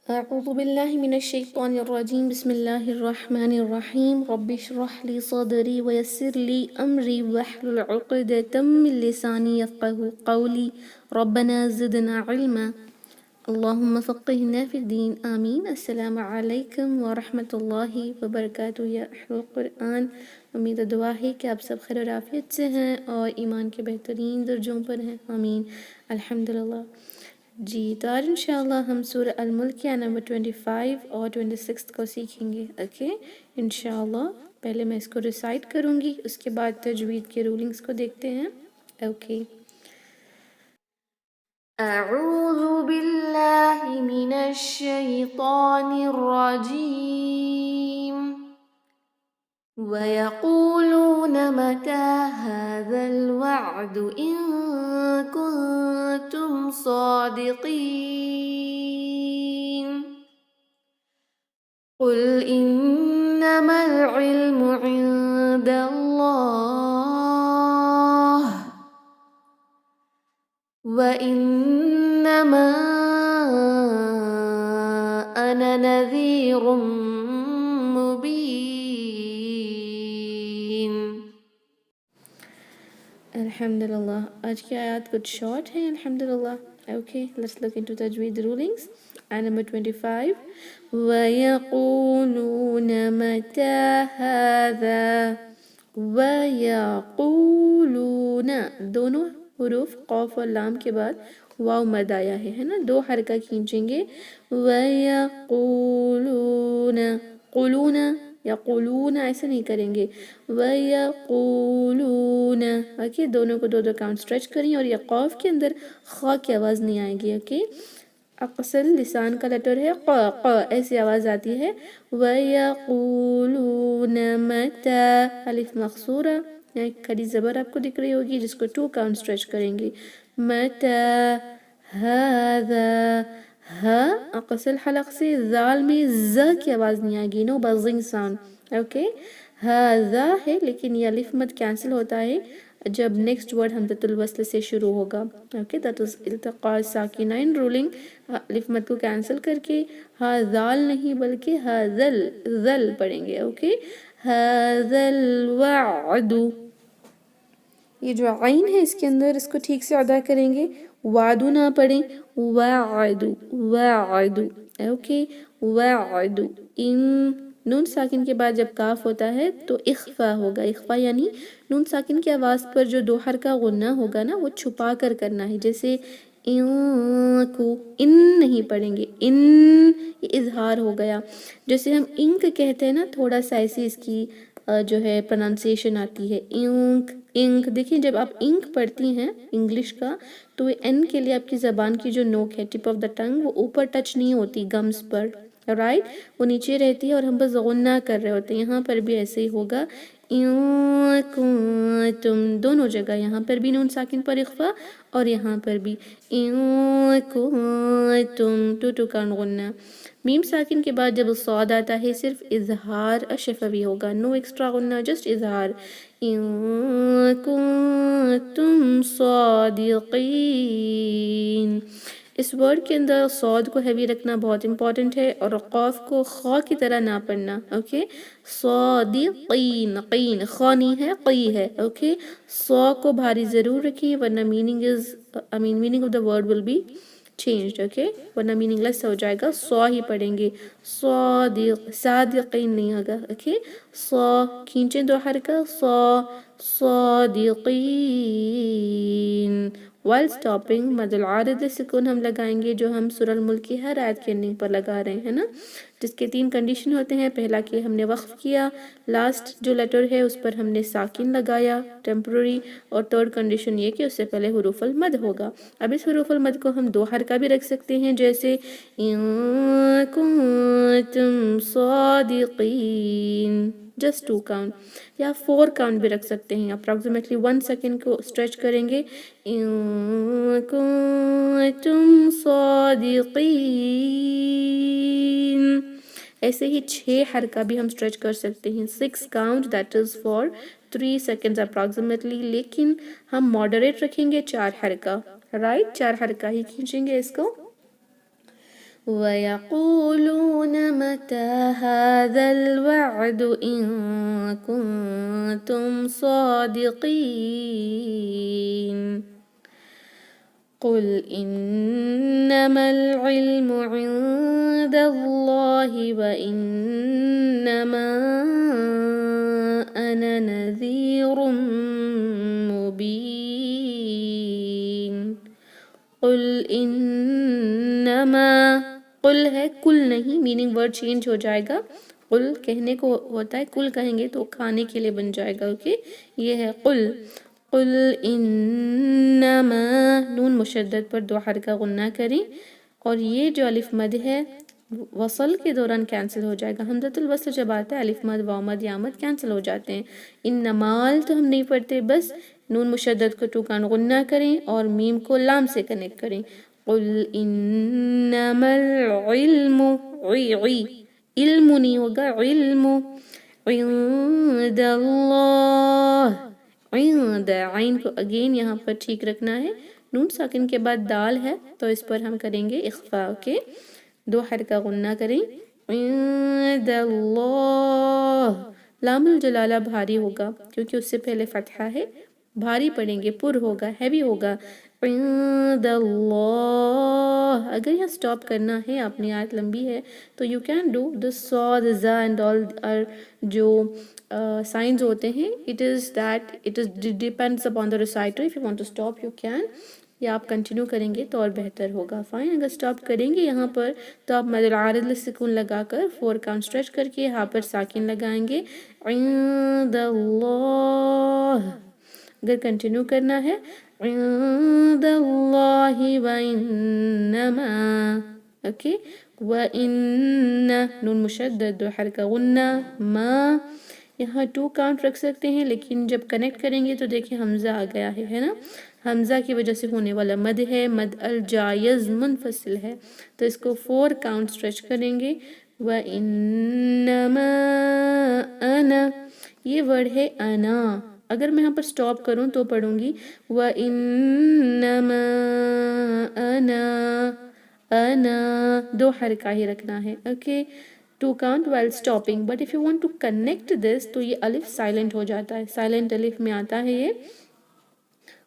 أعوذ بالله من الشيطان الرجيم بسم الله الرحمن الرحيم رب اشرح لي صدري ويسر لي أمري واحلل عقدة من لساني يفقه قولي ربنا زدنا علما اللهم فقهنا في الدين آمين. السلام علیکم ورحمۃ اللہ وبرکاتہ یا اہل القرآن. امید و دعا ہے کہ آپ سب خیر و عافیت سے ہیں اور ایمان کے بہترین درجوں پر ہیں. آمین الحمدللہ. جی تو آج انشاءاللہ ہم سورہ الملک یا نمبر 25 اور 26 کو سیکھیں گے. اوکے انشاءاللہ پہلے میں اس کو ریسائٹ کروں گی، اس کے بعد تجوید کے رولنگز کو دیکھتے ہیں. اوکے اعوذ باللہ من الشیطان الرجیم وَيَقُولُونَ مَتَى هَذَا الْوَعْدُ إِن كُنتُمْ صَادِقِينَ قُلْ إِنَّمَا الْعِلْمُ عِندَ اللَّهِ وَإِنَّمَا أَنَا نَذِيرٌ مبین. الحمدللہ آج کی آیات کچھ شارٹ ہیں الحمدللہ. اوکے لیٹس لک انٹو تجوید رولنگز. آیت نمبر 25 وَيَقُولُونَ مَتَى هَذَا وَيَقُولُونَ دونوں حروف قوف اور لام کے بعد واو مد آیا ہے نا، دو حرکہ کھینچیں گے. وَيَقُولُونَ قُلُونَ یا قولون ایسے نہیں کریں گے. وَيَقُولُونَ اوکے دونوں کو دو کاؤنٹ اسٹریچ کریں اور یہ قوف کے اندر خا کی آواز نہیں آئے گی. اوکے اقصل لسان کا لیٹر ہے ق ایسی آواز آتی ہے. وَيَقُولُونَ مَتَى الف مقصورہ ایک کھڑی زبر آپ کو دکھ رہی ہوگی جس کو 2 کاؤنٹ اسٹریچ کریں گے. مَتَى هَذَا ہا اقصل حلق سے ذال میں ز کی آواز نہیں آئے گی، نو بزنگ ساؤنڈ. اوکے ہذا ہے لیکن یہ الف مد کینسل ہوتا ہے جب نیکسٹ ورڈ حمزۃ الوصل سے شروع ہوگا. اوکے دیٹ از التقاء الساکنین رولنگ. الف مد کو کینسل کر کے ہا ذال نہیں بلکہ ہذل ذل پڑھیں گے. اوکے ہذا الوعد یہ جو عین ہے اس کے اندر اس کو ٹھیک سے ادا کریں گے. وعدو نہ پڑھیں وعد وعد. اوکے وعد. ان نون ساکن کے بعد جب کاف ہوتا ہے تو اخفا ہوگا. اخفا یعنی نون ساکن کی آواز پر جو دو حرکہ غنہ ہوگا نا وہ چھپا کر کرنا ہے. جیسے ان کو ان نہیں پڑھیں گے، ان یہ اظہار ہو گیا. جیسے ہم انک کہتے ہیں نا تھوڑا سا ایسی اس کی جو ہے پروننسیشن آتی ہے انک انک. دیکھیں جب آپ انک پڑھتی ہیں انگلش کا تو این کے لیے آپ کی زبان کی جو نوک ہے ٹپ آف دا ٹنگ وہ اوپر ٹچ نہیں ہوتی گمز پر، رائٹ وہ نیچے رہتی ہے اور ہم بس غنہ کر رہے ہوتے ہیں. یہاں پر بھی ایسے ہی ہوگا. تم دونوں جگہ یہاں پر بھی نون ساکن پر اخفا اور یہاں پر بھی تم 2 کاؤنٹ غنہ. میم ساکن کے بعد جب صاد آتا ہے صرف اظہار شفوی ہوگا، نو ایکسٹرا غنہ جسٹ اظہار. تم صادقین. اس ورڈ کے اندر صاد کو ہیوی رکھنا بہت امپورٹنٹ ہے اور قاف کو خا کی طرح نہ پڑھنا. اوکے صادقین قین خا نہیں ہے قی ہے. اوکے صا کو بھاری ضرور رکھیں ورنہ meaning of the word will be changed. Okay ورنہ میننگ لیس ہو جائے گا. صا ہی پڑھیں گے صادقین نہیں ہوگا. اوکے صا کھینچیں 2 حرکہ صا صادقین. while stopping مد العارض سکون ہم لگائیں گے جو ہم سورہ الملک کی ہر آیت کے اینڈنگ پر لگا رہے ہیں نا، جس کے 3 کنڈیشن ہوتے ہیں. پہلا کہ ہم نے وقف کیا، لاسٹ جو لیٹر ہے اس پر ہم نے ساکن لگایا ٹیمپرری، اور 3rd کنڈیشن یہ کہ اس سے پہلے حروف المد ہوگا. اب اس حروف المد کو ہم 2 حرکہ بھی رکھ سکتے ہیں جیسے ان کنتم صادقین جسٹ 2 کاؤنٹ، یا 4 کاؤنٹ بھی رکھ سکتے ہیں. اپروکسیمیٹلی 1 سیکنڈ کو اسٹریچ کریں گے. ان کنتم صادقین. ایسے ہی 6 حرکہ بھی ہم اسٹریچ کر سکتے ہیں. 6 count that is for 3 seconds approximately, لیکن ہم ماڈریٹ رکھیں گے 4 حرکہ، رائٹ 4 حرکہ ہی کھینچیں گے اس کو. وَيَقُولُونَ مَتَى هَذَا الْوَعْدُ إِن كُنتُمْ صَادِقِينَ قُلْ إِنَّمَا الْعِلْمُ عِندَ اللَّهِ وَإِنَّمَا أَنَا نَذِيرٌ مُبِينٌ قُلْ إِنَّمَا قُل ہے کل نہیں، میننگ ورڈ چینج ہو جائے گا. قل کہنے کو ہوتا ہے، کل کہیں گے تو کھانے کے لیے بن جائے گا. اوکے، یہ ہے قل. قل انما، نون مشدد پر دو حرکہ غنہ کریں، اور یہ جو الف مد ہے وصل کے دوران کینسل ہو جائے گا. حمزۃ الوصل جب آتا ہے الف مد واو مد یا مد کینسل ہو جاتے ہیں. انمال تو ہم نہیں پڑھتے، بس نون مشدد کو ٹو کان غنہ کریں اور میم کو لام سے کنیکٹ کریں. قل انما العلم، علم نہیں ہوگا، علم عند اللہ. عند عین کو اگین یہاں پر ٹھیک رکھنا ہے. نون ساکن کے بعد دال ہے تو اس پر ہم کریں گے اخفا. اوکے، دو حرکہ غنہ کریں. عند اللہ، لام الجلالہ بھاری ہوگا کیونکہ اس سے پہلے فتحہ ہے، بھاری پڑیں گے، پر ہوگا، ہیوی ہوگا. عند اللہ. اگر یہاں سٹاپ کرنا ہے، اپنی آیت لمبی ہے تو یو کین ڈو the صاد زا اینڈ آل جو سائنز ہوتے ہیں. it depends upon the reciter. if you want to stop you can، یا آپ کنٹینیو کریں گے تو اور بہتر ہوگا. فائن، اگر سٹاپ کریں گے یہاں پر تو آپ مد العارض للسکون لگا کر 4 کاؤنٹ اسٹریچ کر کے یہاں پر ساکن لگائیں گے. عند اللہ. اگر کنٹینیو کرنا ہے عند اللہ وَإِنَّمَا. اوکے، وَإِنَّ نون مشدد دو حرکہ غنہ. ما یہاں 2 کاؤنٹ رکھ سکتے ہیں، لیکن جب کنیکٹ کریں گے تو دیکھیں حمزہ آ گیا ہے نا، حمزہ کی وجہ سے ہونے والا مد ہے، مد الجائز منفصل ہے، تو اس کو 4 کاؤنٹ اسٹریچ کریں گے. وَإِنَّمَا أَنَا، یہ ورڈ ہے انا. اگر میں یہاں پر سٹاپ کروں تو پڑھوں گی وَإِنَّمَا أَنَا. انا دو حرکہ ہی رکھنا ہے. Okay, 2 count while stopping. but if you want to connect this تو یہ الف سائلنٹ ہو جاتا ہے. سائلنٹ الف میں آتا ہے یہ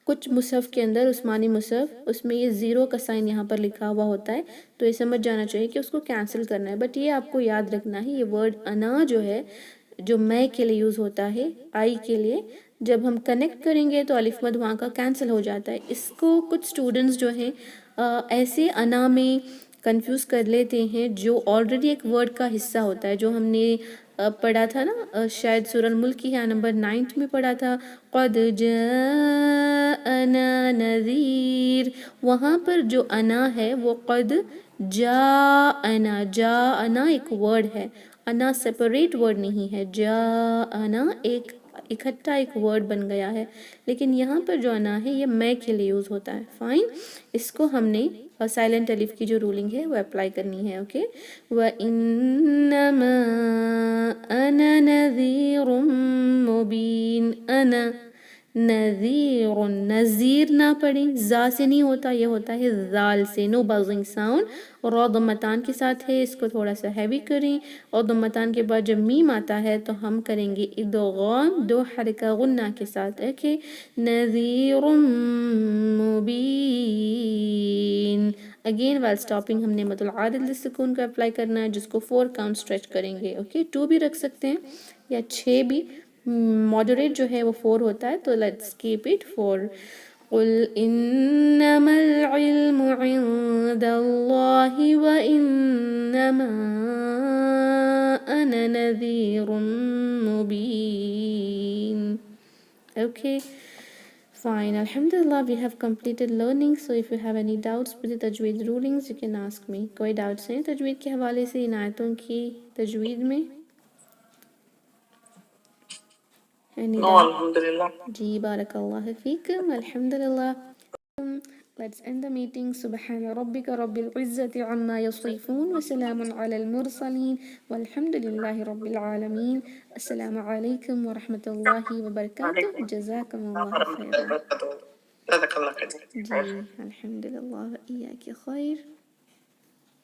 کچھ مصحف کے اندر، عثمانی مصحف، اس میں یہ 0 کا سائن یہاں پر لکھا ہوا ہوتا ہے، تو یہ سمجھ جانا چاہیے کہ اس کو کینسل کرنا ہے. بٹ یہ آپ کو یاد رکھنا ہے، یہ ورڈ انا جو ہے جو میں کے لیے یوز ہوتا ہے، آئی کے لیے، جب ہم کنیکٹ کریں گے تو الف مد وہاں کا کینسل ہو جاتا ہے. اس کو کچھ اسٹوڈنٹس جو ہیں ایسے انا میں کنفیوز کر لیتے ہیں جو آلریڈی ایک ورڈ کا حصہ ہوتا ہے، جو ہم نے پڑھا تھا نا، شاید سورہ الملک کی ہے نمبر 9 میں پڑھا تھا، قد جاءنا نذیر. وہاں پر جو انا ہے وہ قد جاءنا، جاءنا ایک ورڈ ہے، انا سپریٹ ورڈ نہیں ہے، جاءنا ایک اکٹھا ایک ورڈ بن گیا ہے. لیکن یہاں پر جو انا ہے یہ میں کے لیے یوز ہوتا ہے. فائن، اس کو ہم نے سائلنٹ الف کی جو رولنگ ہے وہ اپلائی کرنی ہے. اوکے، وَإِنَّمَا أَنَا نَذِيرٌ مُبِينٌ. انا نذیر، نذیر نہ پڑھیں، زا سے نہیں ہوتا، یہ ہوتا ہے زال سے. نو بازنگ ساؤنڈ، اور را ضمتان کے ساتھ ہے، اس کو تھوڑا سا ہیوی کریں. اور ضمتان کے بعد جب میم آتا ہے تو ہم کریں گے ادغام 2 حرکہ غنہ کے ساتھ. اوکے، نذیر مبین. اگین وائل اسٹاپنگ ہم نے مد العارض للسکون کو اپلائی کرنا ہے، جس کو 4 کاؤنٹ اسٹریچ کریں گے. اوکے، 2 بھی رکھ سکتے ہیں یا 6 بھی، ماڈریٹ جو ہے وہ 4 ہوتا ہے، تو لیٹس کیپ اٹ 4. قل انما العلم عند اللہ وانما انا نذیر مبین. Okay, fine. Alhamdulillah, we have completed learning. So if you have any doubts with the tajweed rulings, you can ask me. کوئی doubts ہیں تجوید کے حوالے سے ان آیتوں کی تجوید میں؟ No, alhamdulillah. جی بارک اللہ فیکم. الحمدللہ. Let's end the meeting. سبحان ربك رب العزة عما يصفون وسلام على المرسلين والحمد لله رب العالمين. السلام عليكم ورحمة الله وبركاته. جزاكم الله خيرا. جزاك الله خير. جی الحمد للہ، وإياك خیر.